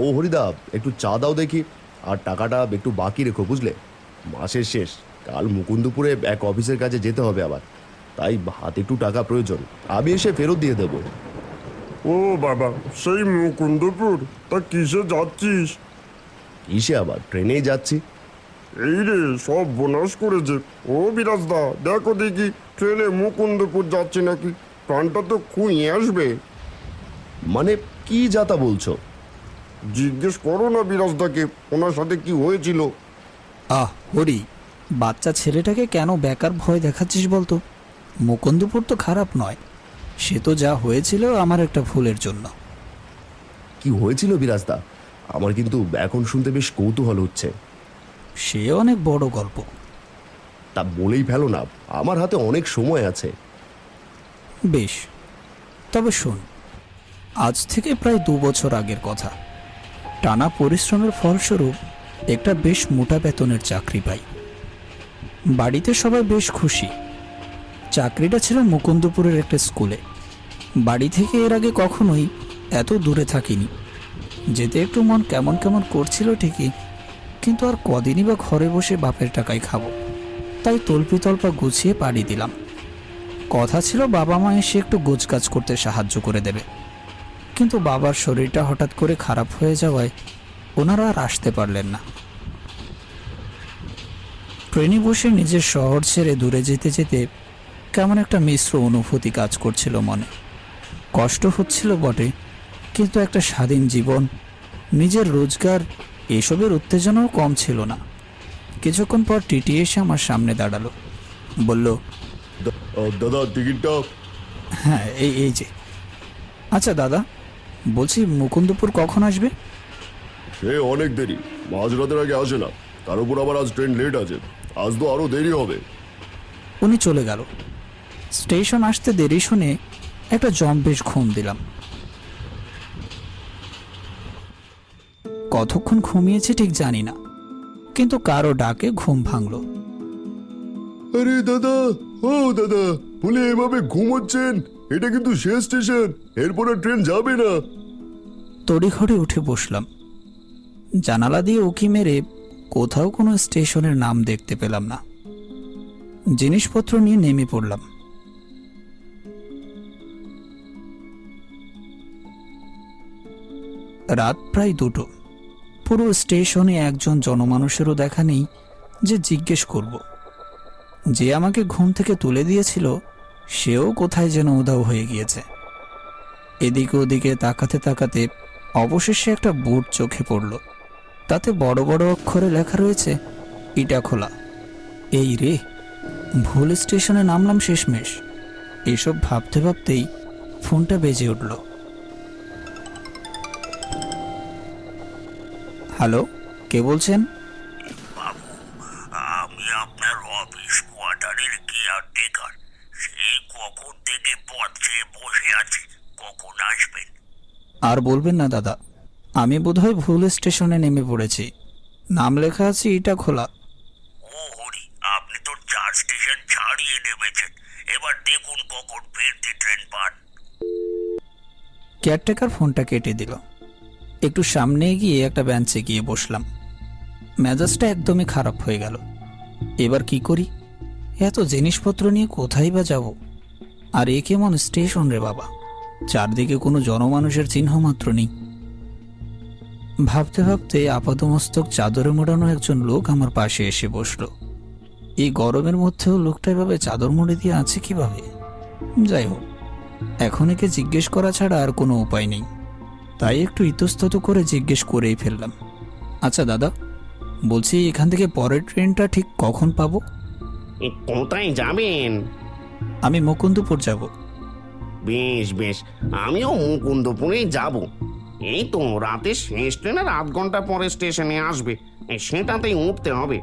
ও হরিদা, একটু চা দাও দেখি। আর টাকাটা একটু বাকি রেখো, বুঝলে? মাসের শেষ, কাল মুকুন্দপুরে এক অফিসের কাছে যেতে হবে আবার, তাই হাতে একটু টাকা প্রয়োজন। আমি এসে ফেরত দিয়ে দেবো। ও বাবা, সেই মুকুন্দপুর? তা কিসে যাচ্ছিস? কিসে আবার, ট্রেনেই যাচ্ছি। এই রে, সব বোনাস করেছে। ও বিরাজদা, দেখো দেখি ট্রেনে মুকুন্দপুর যাচ্ছে নাকি। প্রাণটা তো খুঁয়ে আসবে। মানে কি যাতা বলছো? জিজ্ঞেস করো না বিরাজদাকে, ওনার সাথে কি হয়েছিল। আহ হরি, বাচ্চা ছেলেটাকে কেন বেকার ভয় দেখাচ্ছিস বলতো? মুকুন্দপুর তো খারাপ নয়, সে তো যা হয়েছিল আমার একটা ভুলের জন্য। কি হয়েছিল বিরাজদা? আমার কিন্তু এখন শুনতে বেশ কৌতূহল হচ্ছে। সে অনেক বড় গল্প। তা বলেই ফেলো না, আমার হাতে অনেক সময় আছে। বেশ, তবে শোন, আজ থেকে প্রায় 2 বছর আগের কথা। টানা পরিশ্রমের ফলস্বরূপ একটা বেশ মোটা বেতনের চাকরি পাই। বাড়িতে সবাই বেশ খুশি। চাকরিটা ছিল মুকুন্দপুরের একটা স্কুলে। বাড়ি থেকে এর আগে কখনোই এত দূরে থাকিনি। যেতে একটু মন কেমন কেমন করছিল ঠিকই, কিন্তু আর কদিনই বা ঘরে বসে বাপের টাকায় খাবো। তাই তল্পিতল্পা গুছিয়ে পাড়ি দিলাম। কথা ছিল বাবা মা এসে একটু গোছগাছ করতে সাহায্য করে দেবে, কিন্তু বাবার শরীরটা হঠাৎ করে খারাপ হয়ে যাওয়ায় ওনারা আর আসতে পারলেন না। ট্রেনে বসে নিজের শহর ছেড়ে দূরে যেতে যেতে কেমন একটা মিশ্র অনুভূতি কাজ করছিল মনে। কষ্ট হচ্ছিল বটে, কিন্তু একটা স্বাধীন জীবন, নিজের রোজগার, এসবের উত্তেজনাও কম ছিল না। কিছুক্ষণ পর টিটি এসে আমার সামনে দাঁড়ালো, বলল, দাদা, টিকিটটা। হ্যাঁ, এই যে। আচ্ছা দাদা, বলছি মুকুন্দপুর কখন আসবে? সে অনেক দেরি, মাঝরাতের আগে আসে না। তার উপর আবার আজ ট্রেন লেট আছে, আজ তো আরো দেরি হবে। উনি চলে গেল। স্টেশন আসতে দেরি শুনে একটা জম্পেশ ঘুম দিলাম। কতক্ষণ ঘুমিয়েছি ঠিক জানি না, কিন্তু কারো ডাকে ঘুম ভাঙল। আরে দাদা, ও দাদা, বলে এভাবে ঘুমোচ্ছেন? এটা কিন্তু শেষ স্টেশন, এরপর আর ট্রেন যাবে না। তড়িঘড়ি উঠে বসলাম। জানালা দিয়ে উঁকি মেরে কোথাও কোনো স্টেশনের নাম দেখতে পেলাম না। জিনিসপত্র নিয়ে নেমে পড়লাম। রাত প্রায় 2টো। পুরো স্টেশনে একজন জনমানুষেরও দেখা নেই যে জিজ্ঞেস করব। যে আমাকে ঘুম থেকে তুলে দিয়েছিল সেও কোথায় যেন উধাও হয়ে গিয়েছে। এদিকে ওদিকে তাকাতে তাকাতে অবশেষে একটা বোর্ড চোখে পড়ল। তাতে বড় বড় অক্ষরে লেখা রয়েছে ইটাখোলা। এই রে, ভুল স্টেশনে নামলাম শেষমেশ। এসব ভাবতে ভাবতেই ফোনটা বেজে উঠল। হ্যালো, কে বলছেন? বাবু, আমি আপনার অফিস কোয়ার্টারের কেয়ারটেকার। সেই কখন থেকে পথ চেয়ে বসে আছি, কখন আসবেন? আর বলবেন না দাদা, আমি বোধহয় ভুল স্টেশনে নেমে পড়েছি। নাম লেখা আছে ইটাখোলা। ও হরি, আপনি তো 4 স্টেশন ছাড়িয়ে নেমেছেন। এবার দেখুন কখন ফিরতি ট্রেন পান। কেয়ারটেকার ফোনটা কেটে দিল। একটু সামনে গিয়ে একটা বেঞ্চে গিয়ে বসলাম। মেজাজটা একদমই খারাপ হয়ে গেল। এবার কি করি? এত জিনিসপত্র নিয়ে কোথায় বা যাব? আর এ কেমন স্টেশন রে বাবা, চারদিকে কোনো জনমানুষের চিহ্ন মাত্র নেই। ভাবতে ভাবতে আপাতমস্তক চাদরে মোড়ানো একজন লোক আমার পাশে এসে বসলো। এই গরমের মধ্যেও লোকটা এভাবে চাদর মুড়ে দিয়ে আছে কিভাবে? যাই হোক, এখন একে জিজ্ঞেস করা ছাড়া আর কোনো উপায় নেই। তাই একটু ইতস্তত করে জিজ্ঞেস করেই ফেললাম, আচ্ছা দাদা, বলছি এখান থেকে পরের ট্রেনটা ঠিক কখন পাবো? কোথায় যাবেন? আমি মুকুন্দপুর যাব। বেশ বেশ, আমিও মুকুন্দপুরেই যাব। এই তো রাতে শেষ ট্রেনের 8 ঘন্টা পরে স্টেশনে আসবে, সেটাতেই উঠতে হবে।